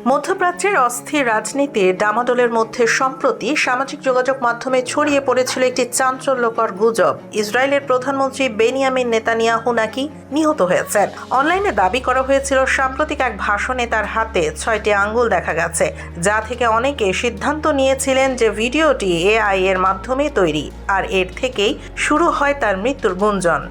মধ্যপ্রাচ্যের অস্থির রাজনীতির ডামাডোলের মধ্যে সম্প্রতি সামাজিক যোগাযোগ মাধ্যমে ছড়িয়ে পড়েছিল একটি চাঞ্চল্যকর গুজব। ইসরায়েলের প্রধানমন্ত্রী বেনিয়ামিন নেতানিয়াহু নাকি নিহত হয়েছেন। অনলাইনে দাবি করা হয়েছিল সাম্প্রতিক এক ভাষণে তার হাতে 6টি আঙ্গুল দেখা গেছে, যা থেকে অনেকে সিদ্ধান্ত নিয়েছিলেন যে ভিডিওটি এআই এর মাধ্যমে তৈরি, আর এর থেকেই শুরু হয় তার মৃত্যুর গুঞ্জন।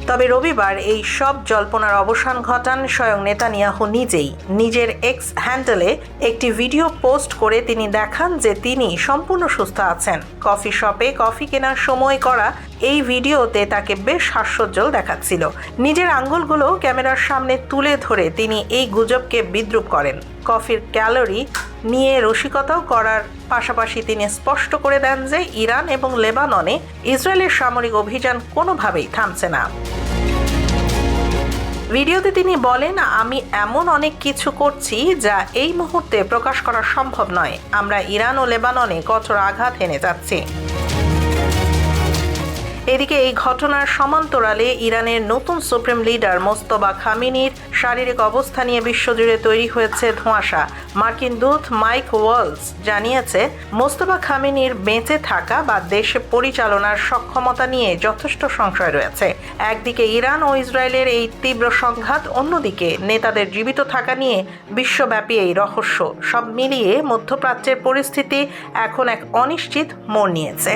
তবে রবিবার এই সব জল্পনার অবসান ঘটান স্বয়ং নেতানিয়াহু নিজেই। নিজের এক্স হ্যান্ডেলে একটি ভিডিও পোস্ট করে তিনি দেখান যে তিনি সম্পূর্ণ সুস্থ আছেন। কফি শপে কফি কেনার সময় করা এই ভিডিওতে তাকে বেশ হাস্যোজ্জ্বল দেখাচ্ছিল। নিজের আঙ্গুলগুলো ক্যামেরার সামনে তুলে ধরে তিনি এই গুজবকে বিদ্রূপ করেন। কফির ক্যালোরি নিয়ে রসিকতাও করার পাশাপাশি তিনি স্পষ্ট করে দেন যে ইরান এবং লেবাননে ইসরায়েলের সামরিক অভিযান কোনোভাবেই থামছে না। ভিডিওতে তিনি বলেন, আমি এমন অনেক কিছু করছি যা এই মুহূর্তে প্রকাশ করা সম্ভব নয়। আমরা ইরান ও লেবাননে কঠোর আঘাত হেনে যাচ্ছি। এদিকে এই ঘটনার সমান্তরালে ইরানের নতুন সুপ্রিম লিডার মোস্তফা খামেনির শারীরিক অবস্থা নিয়ে বিশ্বজুড়ে তৈরি হয়েছে ধোঁয়াশা। মার্কিন দূত মাইক ওয়ালস জানিয়েছে, মোস্তফা খামেনির বেঁচে থাকা বা দেশে পরিচালনার সক্ষমতা নিয়ে যথেষ্ট সংশয় রয়েছে। একদিকে ইরান ও ইসরায়েলের এই তীব্র সংঘাত, অন্যদিকে নেতাদের জীবিত থাকা নিয়ে বিশ্বব্যাপী এই রহস্য। সব মিলিয়ে মধ্যপ্রাচ্যের পরিস্থিতি এখন এক অনিশ্চিত মোড় নিয়েছে।